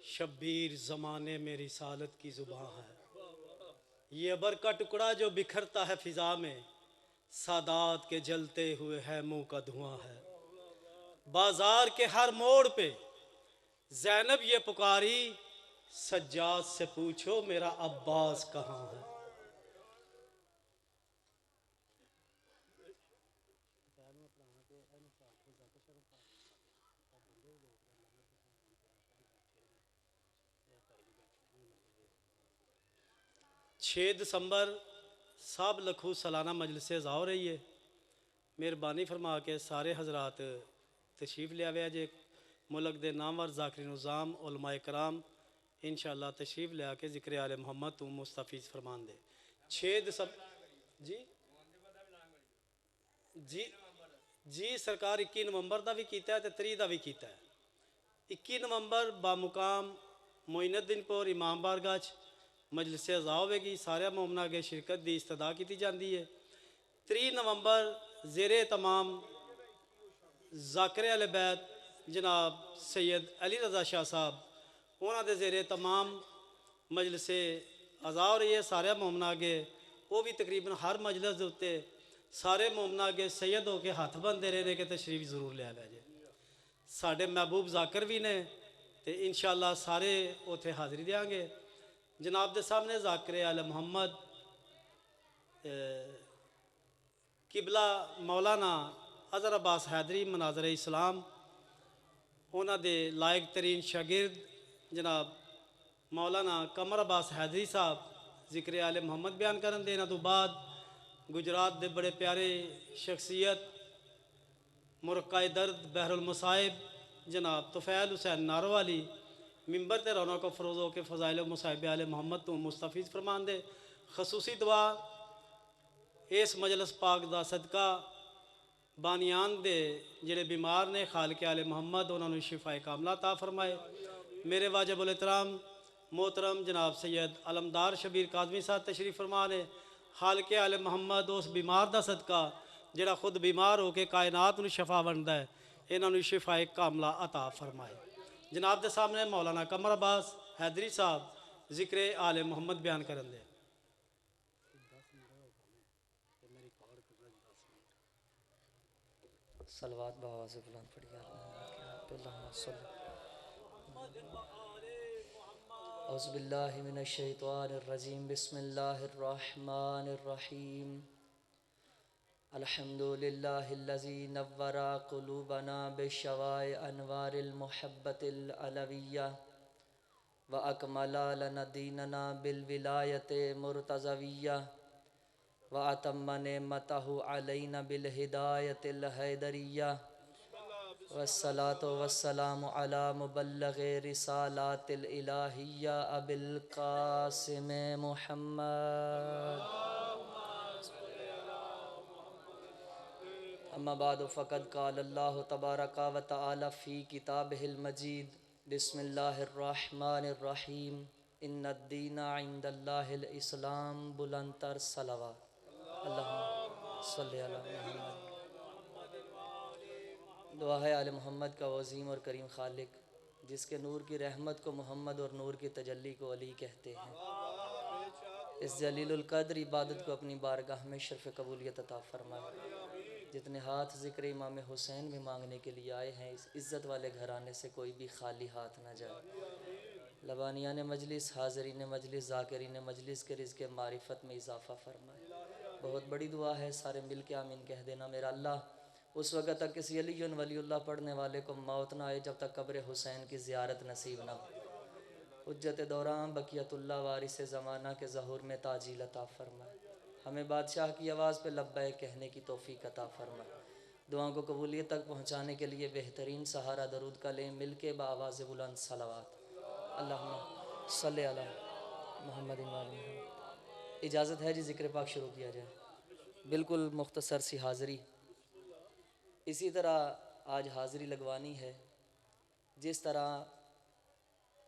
शब्बीर ज़माने में रिसालत की ज़ुबां है। ये अबर का टुकड़ा जो बिखरता है फ़िज़ा में, सादात के जलते हुए है मुँह का धुआं है। बाज़ार के हर मोड़ पे ज़ैनब ये पुकारी, सज्जाद से पूछो मेरा अब्बास कहाँ है। छः दिसंबर सब लखू सालाना मजलिस ज़ा हो रही है। मेहरबानी फरमा के सारे हजरात तशरीफ़ लिया हुआ जे मुल्क के नामवर ज़ाकिर निज़ाम उलमाए कराम इंशाअल्लाह तशरीफ़ लिया के ज़िक्र आले मोहम्मद तू मुस्तफ़ीज़ फरमान दे। 6 दिसंबर जी जी जी सरकार 21 नवंबर का भी किया है तो 30 का भी किया है। 21 नवंबर बामुकाम मोइनुद्दीनपुर इमाम बारगाह मजलिस अज़ा होगी। सारे मोमना अगे शिरकत की इस्तदा की जाती है। 30 नवंबर ज़ेरे तमाम ज़ाकिर अहले बैत जनाब सैयद अली रज़ा शाह साहब उन्होंने ज़ेरे तमाम मजलिस अज़ा हो रही है। सारे मोमना अगे वो भी तकरीबन हर मजलिस के उत्ते सारे मोमना अगे सैयद होकर हथ बनते रहे कि तशरीफ जरूर लिया जे। साढ़े महबूब ज़ाकिर भी ने तो इंशाअल्लाह सारे उत्थे हाज़री देंगे। जनाब के सामने ज़ाकिर आले मोहम्मद किबला मौलाना अज़हर अब्बास हैदरी मनाज़र इस्लाम उन्होंने लायक तरीन शागिर्द जनाब मौलाना कमर अब्बास हैदरी साहब ज़िक्र आले मोहम्मद बयान करन दे। इन्हों तो बाद गुजरात के बड़े प्यारे शख्सियत मुरक्काए दर्द बहरुल मुसाइब जनाब तुफ़ैल हुसैन नारोवाली मिंबर ते रौनक को फरोज़ हो के फ़ज़ाइल मुसाइब आले मोहम्मद तो मुस्तफ़ीज़ फरमान दे। खसूसी दुआ इस मजलिस पाक दा सदका बानियान दे जिहड़े बीमार ने खालिक आले मोहम्मद उन्होंने शिफाए कामला ता फरमाए। मेरे वाजिबुल एहतराम मोहतरम जनाब सैयद अलमदार शबीर काज़मी साहब तशरीफ़ फरमा ने। खालिक आले मोहम्मद उस बीमार दा सदका जिहड़ा खुद बीमार होकर कायनात नूं शफा वंडदा है, इन्होंने शिफाए कामला अता फरमाए। जनाब के सामने मौलाना कमर अब्बास हैदरी साहब ज़िक्र आले मोहम्मद बयान करन दे। सलवात बाबा से बुलंद पढ़िया औज़ुबिल्लाहि मिनश्शैतानिर्रजीम बिस्मिल्लाहिर्रहमानिर्रहीम अल्हम्दुलिल्लाहिल्लज़ी नव्वरा क़ुलूबना बिशवाए अनवारिल मुहब्बतिल अलविय्या व अकमला लना दीनना बिल विलायते मुर्तज़विय्या व अतम्म नेमतहु अलैना बिल हिदायतिल हैदरिय्या वस्सलातु वस्सलामु अला मुबल्लिग़ि रिसालातिल इलाहिय्या अबिल क़ासिम मुहम्मद। अम्मा बाद फ़क़द क़ालल्लाहु तबारक व तआला फ़ी किताबिहिल मजीद बिस्मिल्लाहिर्रहमानिर्रहीम इन्नद्दीना इंदल्लाहिल इस्लाम बुलंदतर सलावत अल्लाहुम्मा सल्लि अला मुहम्मद। दुआ है आले मोहम्मद का वज़ीम और करीम खालिक जिसके नूर की रहमत को मोहम्मद और नूर की तजल्ली को अली कहते हैं, इस जलीलुल क़द्र इबादत को अपनी बारगाह में शर्फ़ कबूलियत अता फ़रमाए। जितने हाथ ज़िक्र इमाम हुसैन में मांगने के लिए आए हैं, इस इज़्ज़त वाले घराने से कोई भी खाली हाथ न जाए। लबानियान मजलिस, हाज़रीन मजलिस, ज़ाकिरीन मजलिस के रिज़्क़ मारिफत में इजाफ़ा फ़रमाए। बहुत बड़ी दुआ है, सारे मिल के आमीन कह देना। मेरा अल्लाह उस वक़्त तक किसी अली वलीउल्लाह पढ़ने वाले को मौत ना आए जब तक कब्र हुसैन की ज़ियारत नसीब ना हो। हुज्जत दौरान बकियतुल्लाह वारिस ज़माना के ज़हूर में ताजील अता फ़रमाए। हमें बादशाह की आवाज़ पे लब्बैक कहने की तौफ़ीक अता फ़रमाए। दुआओं को कबूलियत तक पहुँचाने के लिए बेहतरीन सहारा दरूद का लें मिल के बाआवाज़ बुलंद सलावत अल्लाहुम्मा सल्लि अला मुहम्मद व आलि मुहम्मद। इजाज़त है जी, ज़िक्र पाक शुरू किया जाए। बिल्कुल मुख्तसर सी हाज़री। इसी तरह आज हाज़री लगवानी है। जिस तरह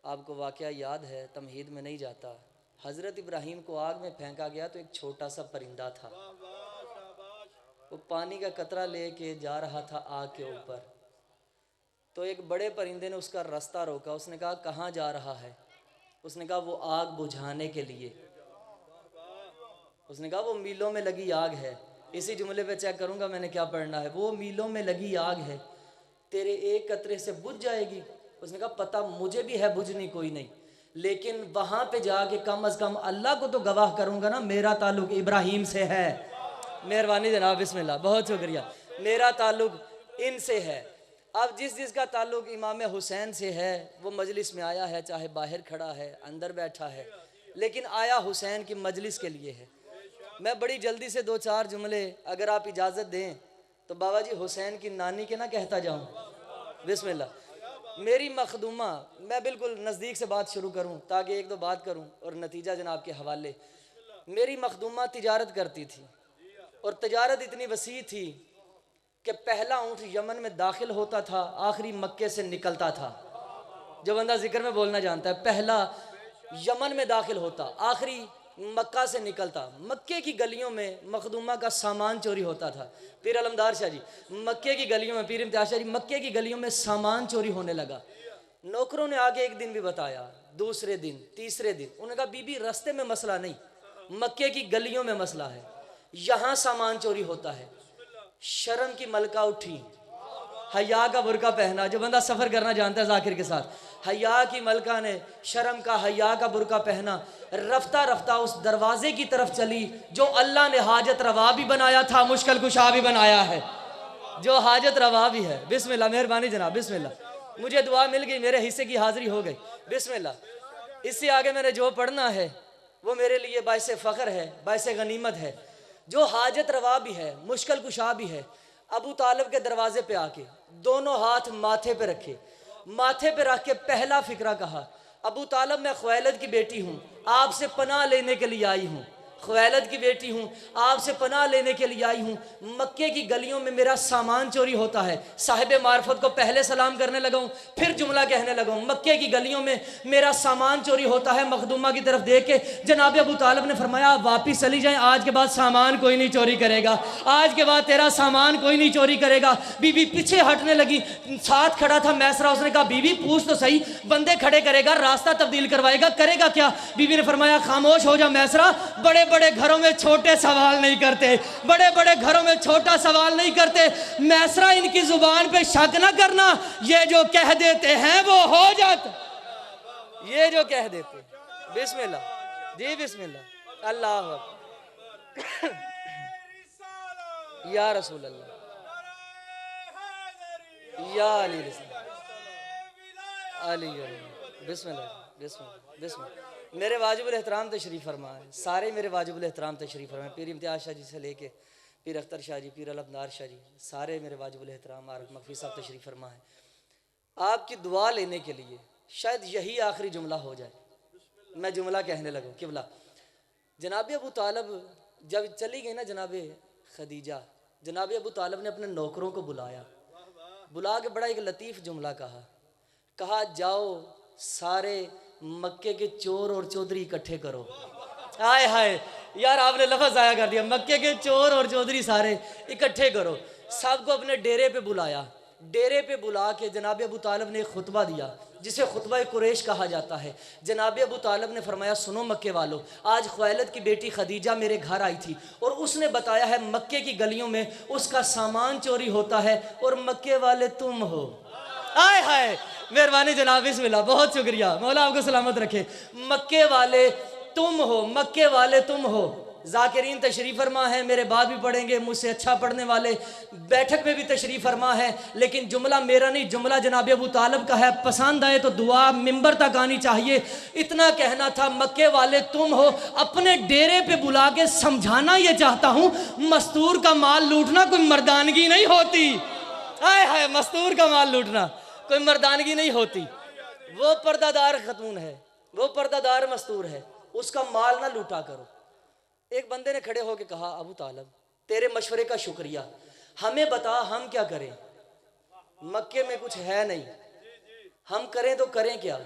आपको वाक़या याद है, तमहीद में नहीं जाता, हज़रत इब्राहीम को आग में फेंका गया तो एक छोटा सा परिंदा था, वो पानी का कतरा लेके जा रहा था आग के ऊपर। तो एक बड़े परिंदे ने उसका रास्ता रोका। उसने कहा कहाँ जा रहा है? उसने कहा वो आग बुझाने के लिए। उसने कहा वो मीलों में लगी आग है। इसी जुमले पे चेक करूंगा मैंने क्या पढ़ना है। वो मीलों में लगी आग है, तेरे एक कतरे से बुझ जाएगी। उसने कहा पता मुझे भी है बुझनी कोई नहीं, लेकिन वहां पे जाके कम अज कम अल्लाह को तो गवाह करूंगा ना, मेरा ताल्लुक इब्राहिम से है। मेहरबानी जनाब, बिस्मिल्लाह, बहुत शुक्रिया। मेरा ताल्लुक इनसे है। अब जिसका ताल्लुक इमाम हुसैन से है वो मजलिस में आया है, चाहे बाहर खड़ा है अंदर बैठा है, लेकिन आया हुसैन की मजलिस के लिए है। मैं बड़ी जल्दी से 2-4 जुमले अगर आप इजाज़त दें तो बाबा जी हुसैन की नानी के ना कहता जाऊं। बिस्मिल्लाह। मेरी मखदूमा, मैं बिल्कुल नज़दीक से बात शुरू करूं ताकि 1-2 बात करूं और नतीजा जनाब के हवाले। मेरी मखदूमा तिजारत करती थी और तिजारत इतनी वसी थी कि पहला ऊँट यमन में दाखिल होता था, आखिरी मक्के से निकलता था। जो बंदा जिक्र में बोलना जानता है, पहला यमन में दाखिल होता, आखिरी मक्का से निकलता। मक्के की गलियों में मखदूमा का सामान चोरी होता था। पीर अलमदार शाह जी, मक्के की गलियों में, पीर इम्तियाज शाह जी, मक्के की गलियों में सामान चोरी होने लगा। नौकरों ने आगे एक दिन भी बताया, दूसरे दिन, तीसरे दिन, उन्होंने कहा बीबी रास्ते में मसला नहीं, मक्के की गलियों में मसला है, यहाँ सामान चोरी होता है। शर्म की मलका उठी, हया का बुरका पहना। जो बंदा सफ़र करना जानता है जाकिर के साथ, हया की मलका ने शर्म का, हया का बुरका पहना, रफ्ता रफ्ता उस दरवाजे की तरफ चली जो अल्लाह ने हाजत रवा भी बनाया था, मुश्किल कुशा भी बनाया है, जो हाजत रवा भी है। बिस्मिल्लाह, मेहरबानी जनाब, बिस्मिल्लाह। मुझे दुआ मिल गई, मेरे हिस्से की हाजिरी हो गई। बिस्मिल्लाह। इससे आगे मैंने जो पढ़ना है वो मेरे लिए बाइसे फ़ख्र है, बाइसे गनीमत है। जो हाजत रवा भी है, मुश्किल कुशा भी है। अबू तालिब के दरवाजे पे आके दोनों हाथ माथे पे रखे, माथे पे रख के पहला फिक्रा कहा, अबू तालिब मैं ख्वाइलद की बेटी हूँ, आपसे पनाह लेने के लिए आई हूँ। ख्वाइलद की बेटी हूँ, आपसे पनाह लेने के लिए आई हूँ। मक्के की गलियों में मेरा सामान चोरी होता है। साहिब मार्फत को पहले सलाम करने लगा हूँ, फिर जुमला कहने लगा हूँ, मक्के की गलियों में मेरा सामान चोरी होता है। मखदूमा की तरफ देख के जनाब अबू तालिब ने फरमाया आप वापिस चली जाएं, आज के बाद सामान कोई नहीं चोरी करेगा, आज के बाद तेरा सामान कोई नहीं चोरी करेगा। बीबी पीछे हटने लगी, साथ खड़ा था मैसरा, उसने कहा बीबी पूछ तो सही, बंदे खड़े करेगा, रास्ता तब्दील करवाएगा, करेगा क्या? बीबी ने फरमाया खामोश हो जा मैसरा, बड़े बड़े घरों में छोटे सवाल नहीं करते, बड़े बड़े घरों में छोटा सवाल नहीं करते। मैसरा इनकी जुबान पे शक ना करना, ये जो कह देते हैं वो हो जाता, ये जो कह देते। बिस्मिल्लाह जी, बिस्मिल्लाह, अल्लाह या रसूल अल्लाह, या अली अली, बिस्मिल्लाह बिस्मिल्लाह बिस्मिल्लाह। मेरे वाजिबुल एहतराम तशरीफ़ फरमा है, सारे मेरे वाजिबुल एहतराम तशरीफ़ फरमा है। पीर इम्तियाज शाह जी से लेके पीर अख्तर शाह जी, पीर अलमदार शाह जी, सारे मेरे वाजिबुल एहतराम आरफ मखफी साहब तशरीफ़ फरमा है। आपकी दुआ लेने के लिए शायद यही आखिरी जुमला हो जाए। मैं जुमला कहने लगूँ कि बोला जनाब अबू तालिब जब चली गई ना, जनाब खदीजा, जनाब अबू तालिब ने अपने नौकरों को बुलाया, बुला के बड़ा एक लतीफ़ जुमला कहा जाओ सारे मक्के के चोर और चौधरी इकट्ठे करो। हाय हाय यार, आपने लफ्ज़ आया कर दिया, मक्के के चोर और चौधरी सारे इकट्ठे करो। सबको अपने डेरे पे बुलाया, डेरे पे बुला के जनाब अबू तालिब ने एक खुतबा दिया जिसे खुतबा कुरैश कहा जाता है। जनाब अबू तालिब ने फरमाया सुनो मक्के वालों, आज ख्वाइलद की बेटी खदीजा मेरे घर आई थी और उसने बताया है मक्के की गलियों में उसका सामान चोरी होता है और मक्के वाले तुम हो। आय हाय, मेहरबानी जनाब, बिस्मिल्लाह, बहुत शुक्रिया, मौला आपको सलामत रखे। मक्के वाले तुम हो, मक्के वाले तुम हो। जाकिरीन तशरीफ़ फरमा है, मेरे बाद भी पढ़ेंगे, मुझसे अच्छा पढ़ने वाले बैठक में भी तशरीफ़ फरमा है, लेकिन जुमला मेरा नहीं, जुमला जनाब अबू तालिब का है। पसंद आए तो दुआ मिंबर तक आनी चाहिए। इतना कहना था मक्के वाले तुम हो, अपने डेरे पे बुला के समझाना ये चाहता हूँ, मस्तूर का माल लूटना कोई मर्दानगी नहीं होती। हाय हाय, मस्तूर का माल लूटना कोई मर्दानगी नहीं होती। वो पर्दादार खतून है, वो पर्दादार मस्तूर है, उसका माल ना लूटा करो। एक बंदे ने खड़े होकर कहा अबू तालिब तेरे मशवरे का शुक्रिया, हमें बता हम क्या करें, मक्के में कुछ है नहीं, हम करें तो करें क्या,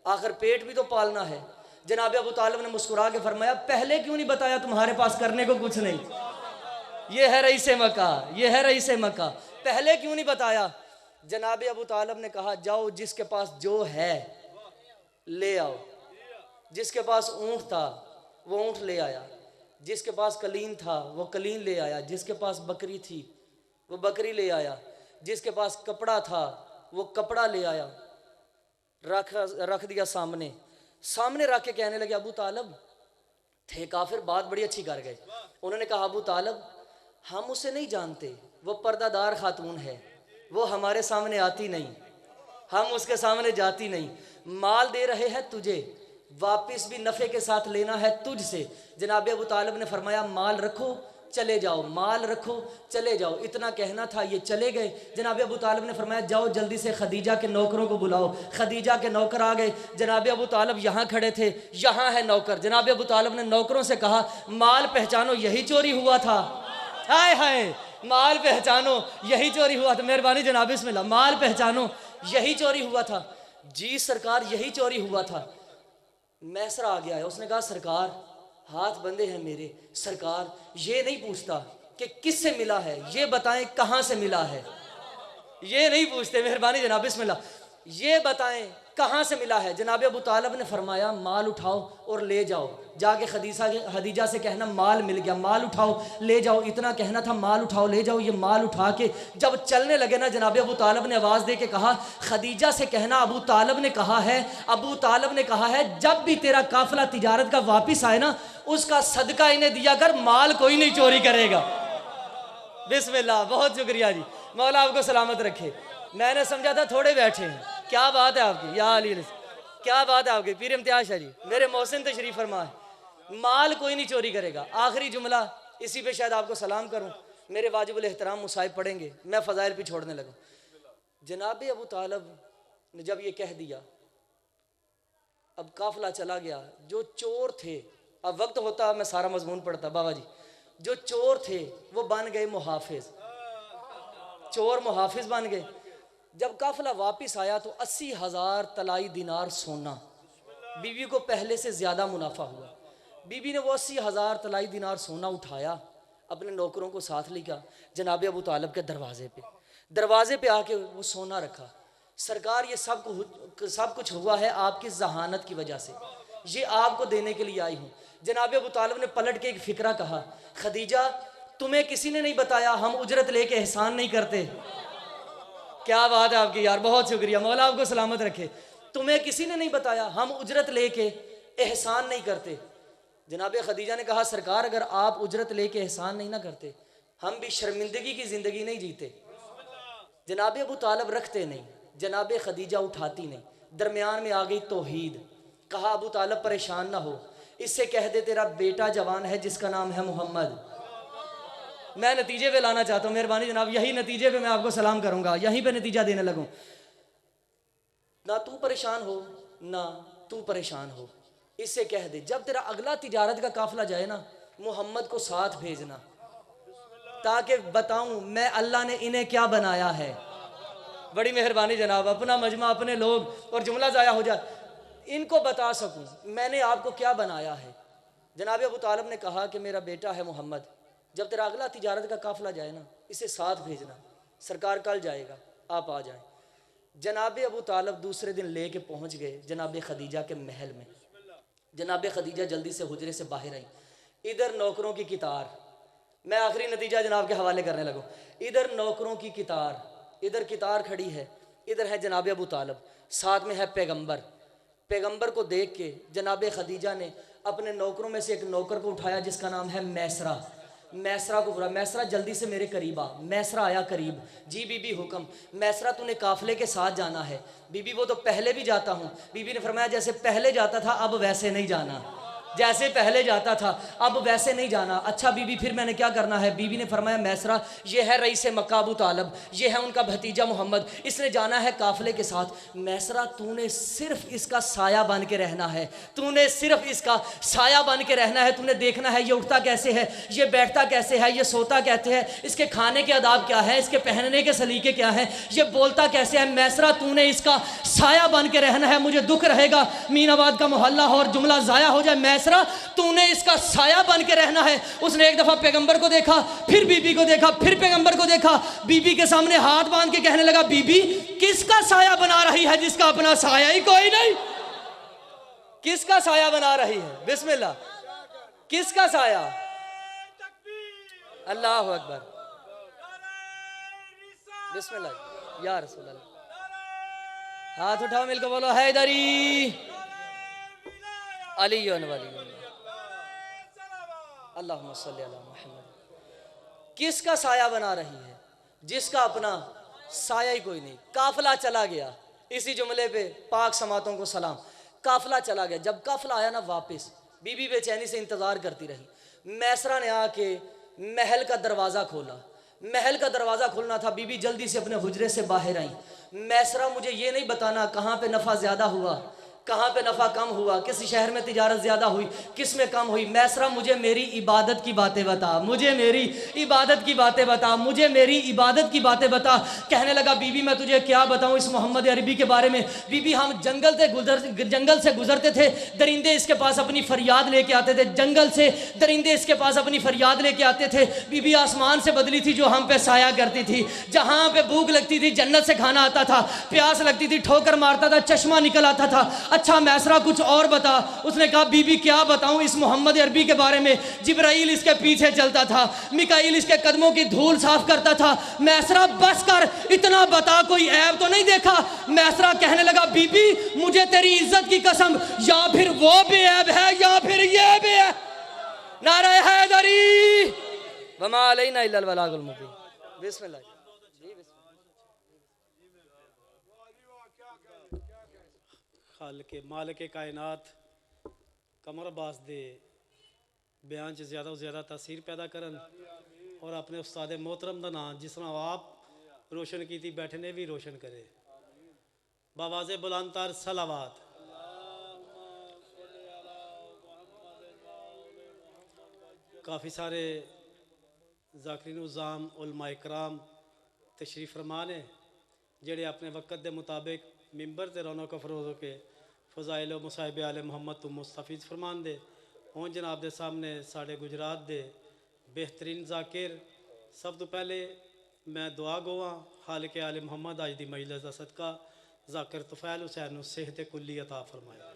आखिर पेट भी तो पालना है। जनाब अबू तालिब ने मुस्कुरा के फरमाया पहले क्यों नहीं बताया तुम्हारे पास करने को कुछ नहीं। ये है रईस मक्का, ये है रईस मक्का, पहले क्यों नहीं बताया। जनाब अबू तालब ने कहा जाओ जिसके पास जो है ले आओ। जिसके पास ऊँट था वो ऊँट ले आया, जिसके पास कलीन था वो कलीन ले आया, जिसके पास बकरी थी वो बकरी ले आया, जिसके पास कपड़ा था वो कपड़ा ले आया। रख दिया सामने। सामने रख के कहने लगे अबू तालब थे काफिर, बात बड़ी अच्छी कर गए। उन्होंने कहा अबू तालब हम उसे नहीं जानते, वो पर्दादार खातून है, वो हमारे सामने आती नहीं, हम उसके सामने जाती नहीं। माल दे रहे हैं तुझे, वापस भी नफ़े के साथ लेना है तुझसे। जनाब अबू तालब ने फरमाया माल रखो चले जाओ, माल रखो चले जाओ। इतना कहना था, ये चले गए। जनाब अबू तालब ने फरमाया जाओ जल्दी से खदीजा के नौकरों को बुलाओ। खदीजा के नौकर आ गए। जनाब अबू तालब यहाँ खड़े थे, यहाँ है नौकर। जनाब अबू तालब ने नौकरों से कहा माल पहचानो यही चोरी हुआ था। हाय हाय, माल पहचानो यही चोरी हुआ था। मेहरबानी जनाब बिस्मिल्लाह, माल पहचानो यही चोरी हुआ था। जी सरकार यही चोरी हुआ था। मैसरा आ गया है, उसने कहा सरकार हाथ बंधे हैं मेरे, सरकार ये नहीं पूछता कि किससे मिला है, ये बताएं कहाँ से मिला है, ये नहीं पूछते। मेहरबानी जनाब बिस्मिल्लाह, ये बताएं कहाँ से मिला है। जनाब अबू तालब ने फरमाया माल उठाओ और ले जाओ, जाके खदीजा से कहना माल मिल गया, माल उठाओ ले जाओ। इतना कहना था माल उठाओ ले जाओ। ये माल उठा के जब चलने लगे ना, जनाब अबू तालब ने आवाज़ दे के कहा खदीजा से कहना अबू तालब ने कहा है जब भी तेरा काफिला तिजारत का वापिस आए ना, उसका सदका इन्हें दिया कर, माल कोई नहीं चोरी करेगा। बिस्मिल्लाह, बहुत शुक्रिया जी, मौला आपको सलामत रखे। मैंने समझा था थोड़े बैठे हैं। क्या बात है आपकी, या अली, क्या बात है आपकी। पीर इम्तियाज शाह जी मेरे मोहसिन तशरीफ फरमा है, माल कोई नहीं चोरी करेगा। आखिरी जुमला इसी पे शायद आपको सलाम करूं। मेरे वाजिबुल एहतराम मुसाहिब पढ़ेंगे, मैं फ़ज़ाइल पे छोड़ने लगूं। जनाब अबू तालब ने जब ये कह दिया, अब काफिला चला गया। जो चोर थे, अब वक्त होता मैं सारा मजमून पढ़ता बाबा जी, जो चोर थे वो बन गए मुहाफिज, चोर मुहाफिज बन गए। जब काफिला वापस आया तो 80,000 तलाई दिनार सोना, बीवी को पहले से ज़्यादा मुनाफा हुआ। बीवी ने वो 80,000 तलाई दिनार सोना उठाया, अपने नौकरों को साथ लेकर जनाब अबू तालब के दरवाजे पे आके वो सोना रखा। सरकार ये सब कुछ हुआ है आपकी जहानत की वजह से, ये आपको देने के लिए आई हूँ। जनाब अबू तालब ने पलट के एक फ़िक्रा कहा, खदीजा तुम्हें किसी ने नहीं बताया हम उजरत लेके एहसान नहीं करते। क्या बात है आपकी यार, बहुत शुक्रिया, मौला आपको सलामत रखे। तुम्हें किसी ने नहीं बताया हम उजरत लेके एहसान नहीं करते। जनाब खदीजा ने कहा सरकार अगर आप उजरत लेके एहसान नहीं ना करते, हम भी शर्मिंदगी की ज़िंदगी नहीं जीते। जनाब अबू तालब रखते नहीं, जनाब खदीजा उठाती नहीं। दरमियान में आ गई तौहीद। कहा अबू तालब परेशान ना हो, इससे कह दे तेरा बेटा जवान है जिसका नाम है मोहम्मद। मैं नतीजे पे लाना चाहता हूँ, मेहरबानी जनाब, यही नतीजे पे मैं आपको सलाम करूंगा, यहीं पे नतीजा देने लगूँ। ना तू परेशान हो ना तू परेशान हो, इससे कह दे जब तेरा अगला तिजारत का काफिला जाए ना, मोहम्मद को साथ भेजना, ताकि बताऊं मैं अल्लाह ने इन्हें क्या बनाया है। बड़ी मेहरबानी जनाब, अपना मजमा अपने लोग और जुमला ज़ाया हो जाए, इनको बता सकूं मैंने आपको क्या बनाया है। जनाब अबू तालब ने कहा कि मेरा बेटा है मोहम्मद, जब तेरा अगला तिजारत का काफिला जाए ना, इसे साथ भेजना, सरकार कल जाएगा, आप आ जाएं। जनाब अबू तालब दूसरे दिन ले के पहुँच गए जनाब खदीजा के महल में। जनाब खदीजा जल्दी से हुजरे से बाहर आई, इधर नौकरों की कितार, मैं आखिरी नतीजा जनाब के हवाले करने लगूँ। इधर नौकरों की कितार, इधर कितार खड़ी है, इधर है जनाब अबू तालब, साथ में है पैगंबर। पैगंबर को देख के जनाब खदीजा ने अपने नौकरों में से एक नौकर को उठाया जिसका नाम है मैसरा। मैसरा को बुला, मैसरा जल्दी से मेरे करीब आ। मैसरा आया करीब, जी बीबी हुक्म। मैसरा तूने काफिले के साथ जाना है। बीबी वो तो पहले भी जाता हूँ। बीबी ने फरमाया जैसे पहले जाता था अब वैसे नहीं जाना, जैसे पहले जाता था अब वैसे नहीं जाना। अच्छा बीबी फिर मैंने क्या करना है? बीबी ने फरमाया मैसरा ये है रईस मक्का अबू तालब, ये है उनका भतीजा मोहम्मद, इसने जाना है काफिले के साथ। मैसरा तूने सिर्फ इसका साया बन के रहना है, तूने सिर्फ इसका साया बन के रहना है। तूने देखना है ये उठता कैसे है, ये बैठता कैसे है, ये सोता कहते हैं, इसके खाने के आदाब क्या है, इसके पहनने के सलीके क्या है, ये बोलता कैसे है। मैसरा तूने इसका साया बन के रहना है। मुझे दुख रहेगा मीनाबाद का मोहल्ला हो और जुमला ज़ाया हो जाए। मैसरा तूने इसका साया बन के रहना है। उसने एक दफ़ा पैगंबर को देखा, फिर बीबी को देखा, फिर पैगंबर को देखा, बीबी के सामने हाथ बांध के कहने लगा, बीबी किसका साया बना रही है जिसका अपना साया ही कोई नहीं? किसका साया बना रही है? बिस्मिल्लाह, किसका साया? अल्लाह अकबर, बिस्मिल्लाह या रसूल अल्लाह। हाथ उठाओ, मिलकर बोलो हैदरी अली अल्लाहुम्मा सल्ली अला मुहम्मद। किसका साया बना रही है जिसका अपना साया ही कोई नहीं? काफिला चला गया, इसी जुमले पे पाक समातों को सलाम। काफिला चला गया, जब काफिला आया ना वापस, बीबी बेचैनी से इंतजार करती रही। मैसरा ने आके महल का दरवाज़ा खोला, महल का दरवाज़ा खुलना था, बीबी जल्दी से अपने हुजरे से बाहर आई। मैसरा मुझे ये नहीं बताना कहाँ पे नफ़ा ज़्यादा हुआ, कहाँ पे नफ़ा कम हुआ, किस शहर में तिजारत ज़्यादा हुई, किस में कम हुई। मैसरा मुझे मेरी इबादत की बातें बता, मुझे मेरी इबादत की बातें बता, मुझे मेरी इबादत की बातें बता। कहने लगा, बीबी मैं तुझे क्या बताऊँ इस मोहम्मद अरबी के बारे में। बीबी हम जंगल से गुजरते थे, दरिंदे इसके पास अपनी फरियाद लेके आते थे, जंगल से दरिंदे इसके पास अपनी फरियाद लेके आते थे। बीबी आसमान से बदली थी जो हम पे साया करती थी, जहाँ पे भूख लगती थी जन्नत से खाना आता था, प्यास लगती थी ठोकर मारता था, चश्मा निकल आता था। अच्छा मैसरा कुछ और बता। उसने कहा, बीबी क्या बताऊं इस मोहम्मद अरबी के बारे में। जिब्राइल इसके पीछे चलता था, मिकाइल इसके कदमों की धूल साफ करता था। मैसरा बस कर, इतना बता, कोई ऐब तो नहीं देखा? मैसरा कहने लगा, बीबी मुझे तेरी इज्जत की कसम, या फिर वो बेऐब है या फिर ये बेऐब। नारे हैदरी वमा अलैना इल्लल बलागुल मुबीन। बिस्मिल्लाह। खालिक मालिक कायनात कमर अब्बास दे बयान च ज़्यादा से ज़्यादा तासीर पैदा करन और अपने उस्ताद मोहतरम का नाम जिस तरह आप रोशन की थी बैठे ने भी रोशन करे। बावाज़े बुलंदतर सलावात। काफ़ी सारे ज़ाकिरीन उज़ाम उलमा इकराम तशरीफ़ फरमा ने जेड़े अपने वक़्त के मुताबिक मिंबर से रौनक अफरोज़ होकर फ़ज़ाइल मुसाहिब आले मुहम्मद तो मुस्तफ़ीज़ फरमान दे। हूँ जनाब के सामने साढ़े गुजरात के बेहतरीन ज़ाकिर, सब तो पहले मैं दुआ गोवा खालिक आले मुहम्मद अज की मजलिस का सदका ज़ाकिर तुफ़ैल हुसैन सेहत कुल्ली अता फरमाया।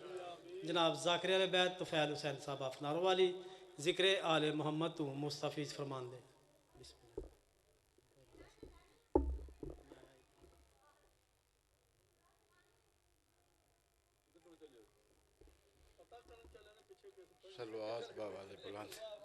जनाब ज़ाकिर आले बैत तुफ़ैल हुसैन साहब अफनार वाली ज़िक्र आले मुहम्मद तो मुस्तफ़ीज़ फरमान दे। सलवात बाबा बुलंद।